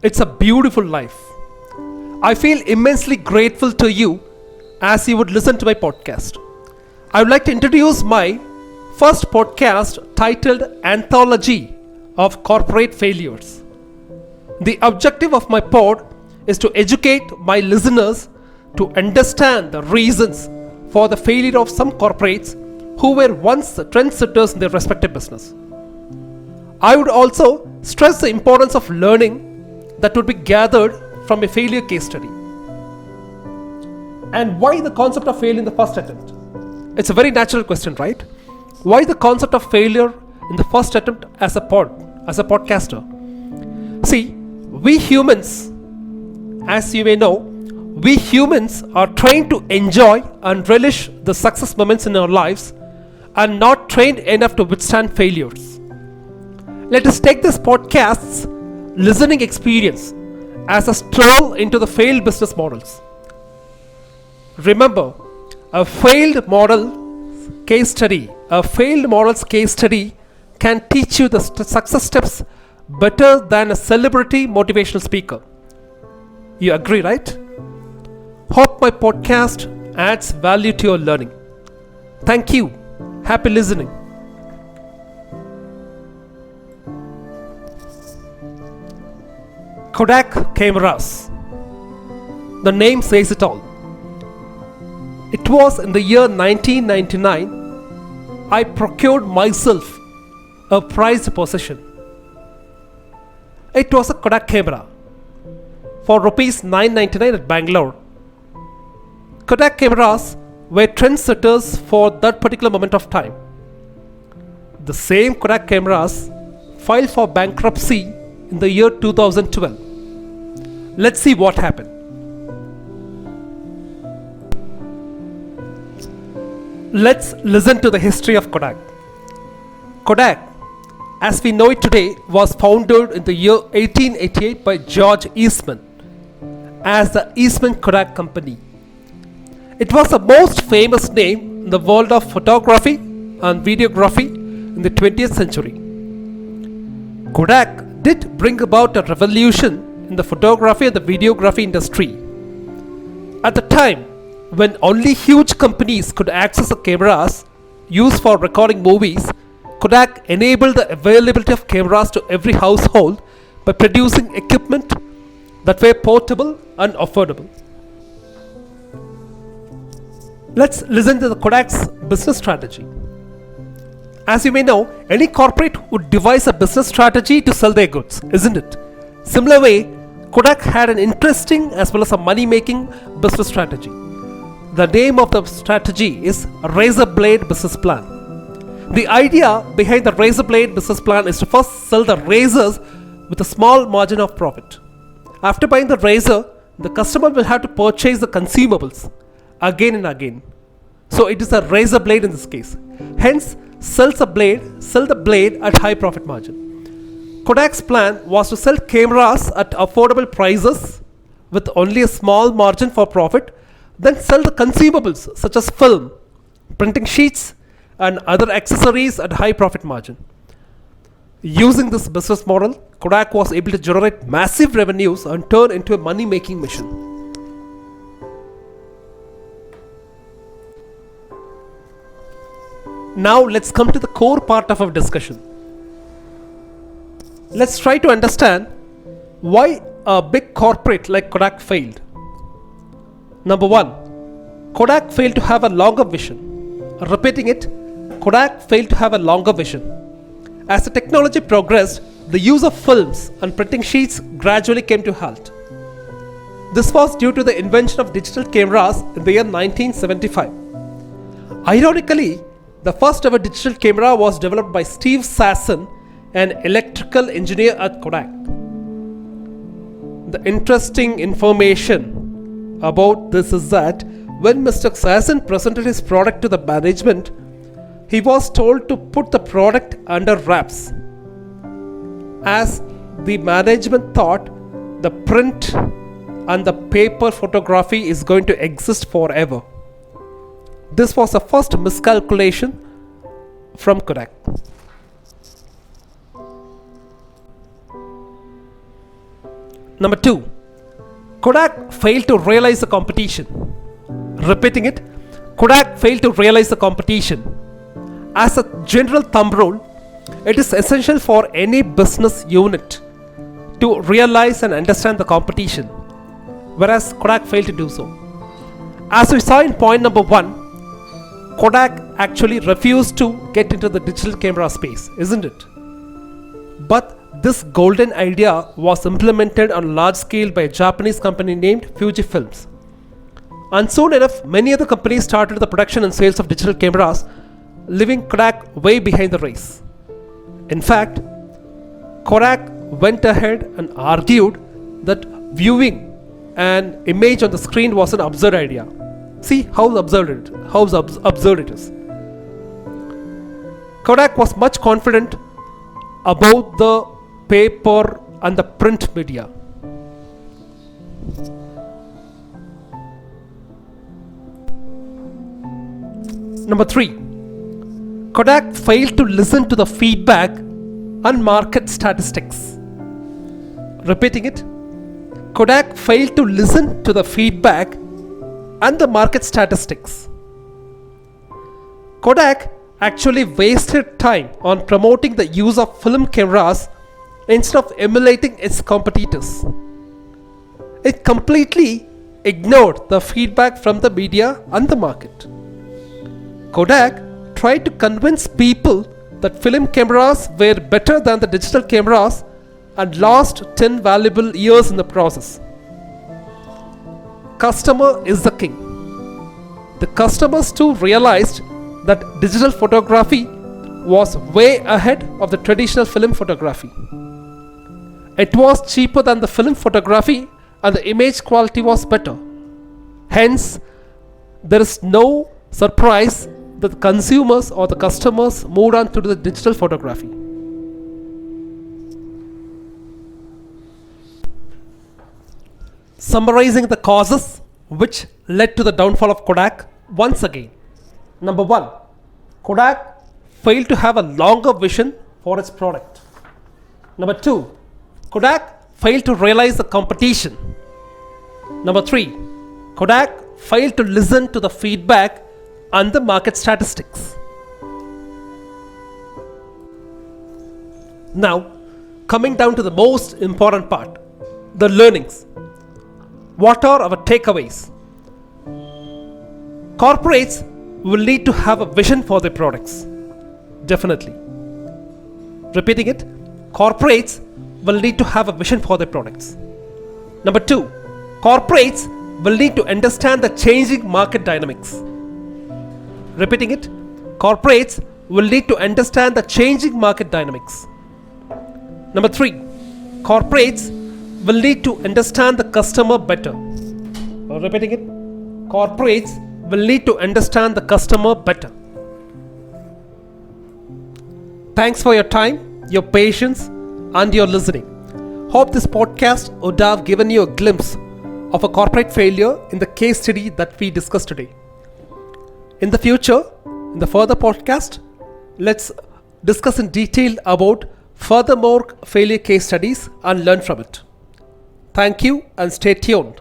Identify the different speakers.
Speaker 1: It's a beautiful life. I feel immensely grateful to you as you would listen to my podcast. I would like to introduce my first podcast titled Anthology of Corporate Failures. The objective of my pod is to educate my listeners to understand the reasons for the failure of some corporates who were once trendsetters in their respective business. I would also stress the importance of learning that would be gathered from a failure case study. And why the concept of failure in the first attempt? It's a very natural question, right? Why the concept of failure in the first attempt as a podcaster? See, we humans, as you may know, we humans are trained to enjoy and relish the success moments in our lives and not trained enough to withstand failures. Let us take this podcast's listening experience as a stroll into the failed business models. Remember, a failed model's case study can teach you the success steps better than a celebrity motivational speaker. You agree, right? Hope my podcast adds value to your learning. Thank you. Happy listening. Kodak cameras. The name says it all. It was in the year 1999 I procured myself a prized possession. It was a Kodak camera for rupees 999 at Bangalore. Kodak cameras were trendsetters for that particular moment of time. The same Kodak cameras filed for bankruptcy in the year 2012. Let's see what happened. Let's listen to the history of Kodak. Kodak, as we know it today, was founded in the year 1888 by George Eastman as the Eastman Kodak Company. It was the most famous name in the world of photography and videography in the 20th century. Kodak did bring about a revolution in the photography and the videography industry. At the time, when only huge companies could access the cameras used for recording movies, Kodak enabled the availability of cameras to every household by producing equipment that were portable and affordable. Let's listen to the Kodak's business strategy. As you may know, any corporate would devise a business strategy to sell their goods, isn't it? Similar way, Kodak had an interesting as well as a money-making business strategy. The name of the strategy is Razor Blade Business Plan. The idea behind the Razor Blade Business Plan is to first sell the razors with a small margin of profit. After buying the razor, the customer will have to purchase the consumables again and again. So it is a razor blade in this case. Hence, sell the blade at high profit margin. Kodak's plan was to sell cameras at affordable prices with only a small margin for profit, then sell the consumables such as film, printing sheets and other accessories at high profit margin. Using this business model, Kodak was able to generate massive revenues and turn into a money-making machine. Now let's come to the core part of our discussion. Let's try to understand why a big corporate like Kodak failed. Number one, Kodak failed to have a longer vision. Repeating it, Kodak failed to have a longer vision. As the technology progressed, the use of films and printing sheets gradually came to halt. This was due to the invention of digital cameras in the year 1975. Ironically, the first ever digital camera was developed by Steve Sasson, an electrical engineer at Kodak. The interesting information about this is that when Mr. Sasson presented his product to the management, he was told to put the product under wraps, as the management thought the print and the paper photography is going to exist forever. This was the first miscalculation from Kodak. Number 2, Kodak failed to realize the competition. Repeating it, Kodak failed to realize the competition. As a general thumb rule, it is essential for any business unit to realize and understand the competition, whereas Kodak failed to do so. As we saw in point number 1, Kodak actually refused to get into the digital camera space, isn't it? But this golden idea was implemented on a large scale by a Japanese company named Fujifilms. And soon enough, many other companies started the production and sales of digital cameras, leaving Kodak way behind the race. In fact, Kodak went ahead and argued that viewing an image on the screen was an absurd idea. See how absurd it is. Kodak was much confident about the paper and the print media. Number 3, Kodak failed to listen to the feedback and market statistics. Repeating it, Kodak failed to listen to the feedback and the market statistics. Kodak actually wasted time on promoting the use of film cameras instead of emulating its competitors. It completely ignored the feedback from the media and the market. Kodak tried to convince people that film cameras were better than the digital cameras and lost 10 valuable years in the process. Customer is the king. The customers too realized that digital photography was way ahead of the traditional film photography. It was cheaper than the film photography and the image quality was better. Hence, there is no surprise that the consumers or the customers moved on to the digital photography. Summarizing the causes which led to the downfall of Kodak once again. Number 1, Kodak failed to have a longer vision for its product. Number 2, Kodak failed to realize the competition. Number 3, Kodak failed to listen to the feedback and the market statistics. Now, coming down to the most important part, the learnings. What are our takeaways? Corporates will need to have a vision for their products. Definitely. Repeating it, corporates will need to have a vision for their products. Number 2, corporates will need to understand the changing market dynamics. Repeating it, corporates will need to understand the changing market dynamics. Number 3, corporates will need to understand the customer better. Repeating it, corporates will need to understand the customer better. Thanks for your time, your patience, and your listening. Hope this podcast would have given you a glimpse of a corporate failure in the case study that we discussed today. In the future, in the further podcast, let's discuss in detail about furthermore failure case studies and learn from it. Thank you and stay tuned.